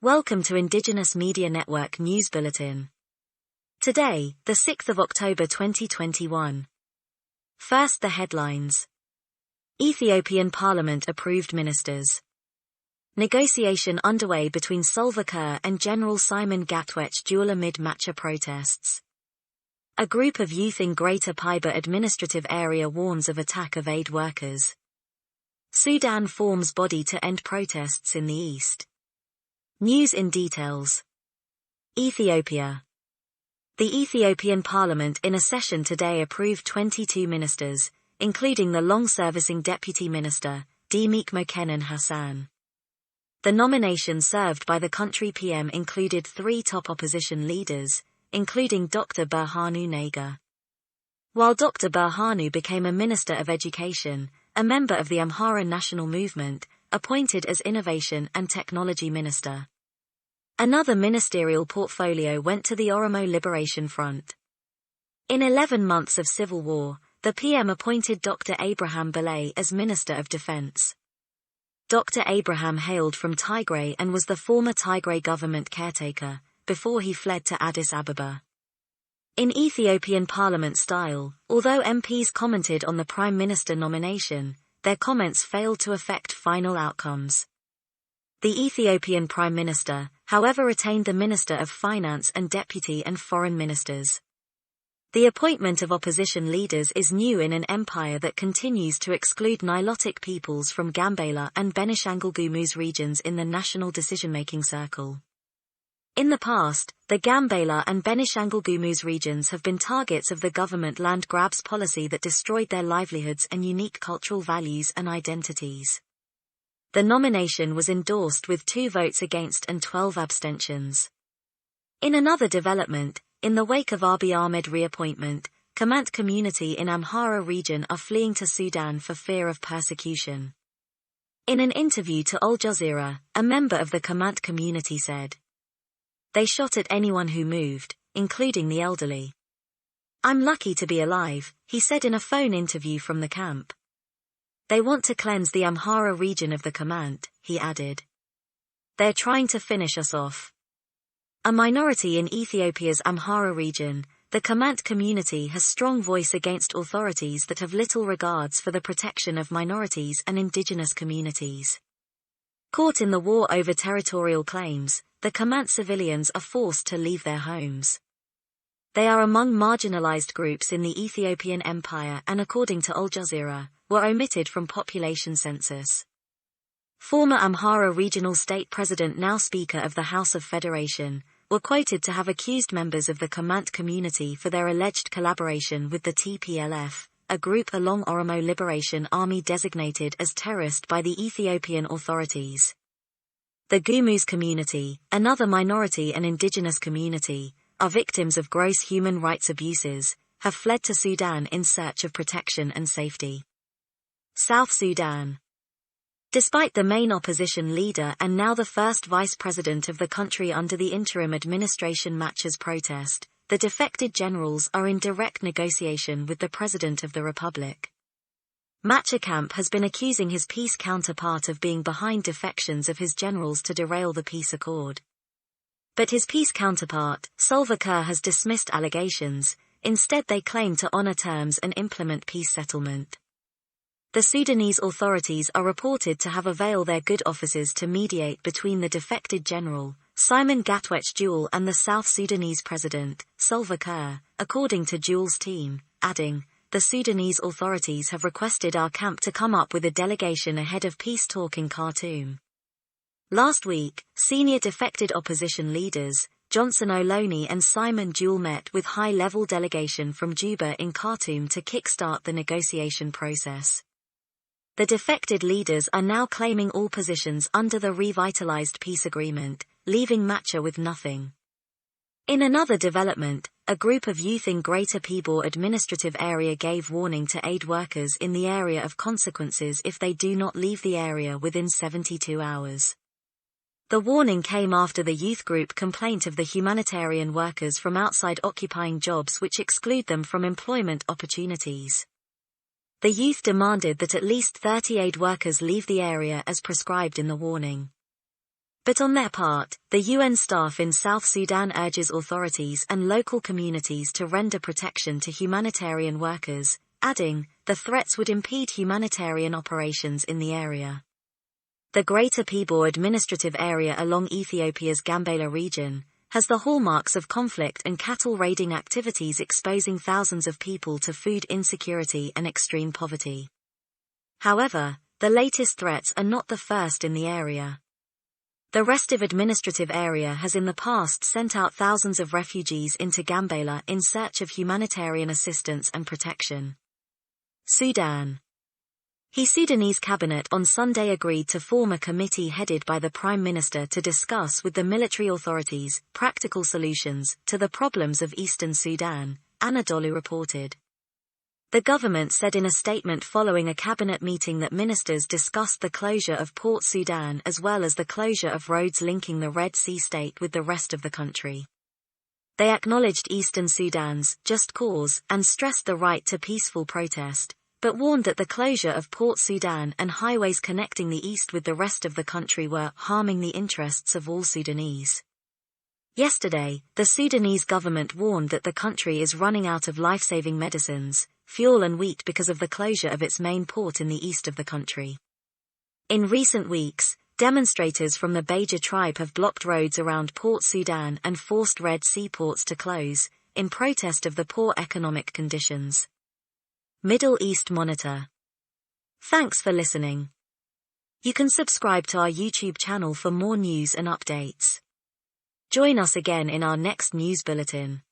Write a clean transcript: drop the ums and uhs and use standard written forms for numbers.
Welcome to Indigenous Media Network News Bulletin. Today, the 6th of October 2021. First, the headlines. Ethiopian Parliament approved ministers. Negotiation underway between Salva Kirr and General Simon Gatwech duel amid Machar protests. A group of youth in Greater Pibor Administrative Area warns of attack of aid workers. Sudan forms body to end protests in the east. News in details. Ethiopia. The Ethiopian Parliament in a session today approved 22 ministers, including the long-servicing Deputy Minister, Machar Hassan. The nomination served by the country PM included 3 top opposition leaders, including Dr. Birhanu Nega. While Dr. Birhanu became a Minister of Education, a member of the Amhara National Movement, appointed as Innovation and Technology Minister. Another ministerial portfolio went to the Oromo Liberation Front. In 11 months of civil war, the PM appointed Dr. Abraham Belay as Minister of Defense. Dr. Abraham hailed from Tigray and was the former Tigray government caretaker, before he fled to Addis Ababa. In Ethiopian parliament style, although MPs commented on the Prime Minister nomination, their comments failed to affect final outcomes. The Ethiopian Prime Minister, however, retained the Minister of Finance and Deputy and Foreign Ministers. The appointment of opposition leaders is new in an empire that continues to exclude Nilotic peoples from Gambela and Benishangul Gumuz regions in the national decision-making circle. In the past, the Gambela and Benishangul Gumuz regions have been targets of the government land grabs policy that destroyed their livelihoods and unique cultural values and identities. The nomination was endorsed with 2 votes against and 12 abstentions. In another development, in the wake of Abiy Ahmed reappointment, Kamant community in Amhara region are fleeing to Sudan for fear of persecution. In an interview to Al Jazeera, a member of the Kamant community said, "They shot at anyone who moved, including the elderly. I'm lucky to be alive," he said in a phone interview from the camp. "They want to cleanse the Amhara region of the Kamant," he added. "They're trying to finish us off." A minority in Ethiopia's Amhara region, the Kamant community has strong voice against authorities that have little regards for the protection of minorities and indigenous communities. Caught in the war over territorial claims, the Kamant civilians are forced to leave their homes. They are among marginalized groups in the Ethiopian Empire and, according to Al Jazeera, were omitted from population census. Former Amhara Regional State President, now Speaker of the House of Federation, were quoted to have accused members of the Kamant community for their alleged collaboration with the TPLF, a group along Oromo Liberation Army designated as terrorist by the Ethiopian authorities. The Gumuz community, another minority and indigenous community, are victims of gross human rights abuses, have fled to Sudan in search of protection and safety. South Sudan. Despite the main opposition leader and now the first vice president of the country under the interim administration Machar's protest, the defected generals are in direct negotiation with the president of the republic. Machar camp has been accusing his peace counterpart of being behind defections of his generals to derail the peace accord. But his peace counterpart, Salva Kirr, has dismissed allegations. Instead, they claim to honor terms and implement peace settlement. The Sudanese authorities are reported to have availed their good offices to mediate between the defected general, Simon Gatwech duel, and the South Sudanese president, Salva Kirr, according to Duel's team, adding, "The Sudanese authorities have requested our camp to come up with a delegation ahead of peace talk in Khartoum." Last week, senior defected opposition leaders, Johnson Oloni and Simon Duel, met with high-level delegation from Juba in Khartoum to kickstart the negotiation process. The defected leaders are now claiming all positions under the revitalized peace agreement, leaving Machar with nothing. In another development, a group of youth in Greater Pibor Administrative Area gave warning to aid workers in the area of consequences if they do not leave the area within 72 hours. The warning came after the youth group complaint of the humanitarian workers from outside occupying jobs which exclude them from employment opportunities. The youth demanded that at least 30 aid workers leave the area as prescribed in the warning. But on their part, the UN staff in South Sudan urges authorities and local communities to render protection to humanitarian workers, adding, the threats would impede humanitarian operations in the area. The Greater Pibor Administrative Area along Ethiopia's Gambela region has the hallmarks of conflict and cattle raiding activities, exposing thousands of people to food insecurity and extreme poverty. However, the latest threats are not the first in the area. The restive administrative area has in the past sent out thousands of refugees into Gambela in search of humanitarian assistance and protection. Sudan. The Sudanese cabinet on Sunday agreed to form a committee headed by the Prime Minister to discuss with the military authorities practical solutions to the problems of eastern Sudan, Anadolu reported. The government said in a statement following a cabinet meeting that ministers discussed the closure of Port Sudan as well as the closure of roads linking the Red Sea state with the rest of the country. They acknowledged eastern Sudan's just cause and stressed the right to peaceful protest, but warned that the closure of Port Sudan and highways connecting the east with the rest of the country were harming the interests of all Sudanese. Yesterday, the Sudanese government warned that the country is running out of life-saving medicines, fuel and wheat because of the closure of its main port in the east of the country. In recent weeks, demonstrators from the Baja tribe have blocked roads around Port Sudan and forced Red Sea ports to close, in protest of the poor economic conditions. Middle East Monitor. Thanks for listening. You can subscribe to our YouTube channel for more news and updates. Join us again in our next news bulletin.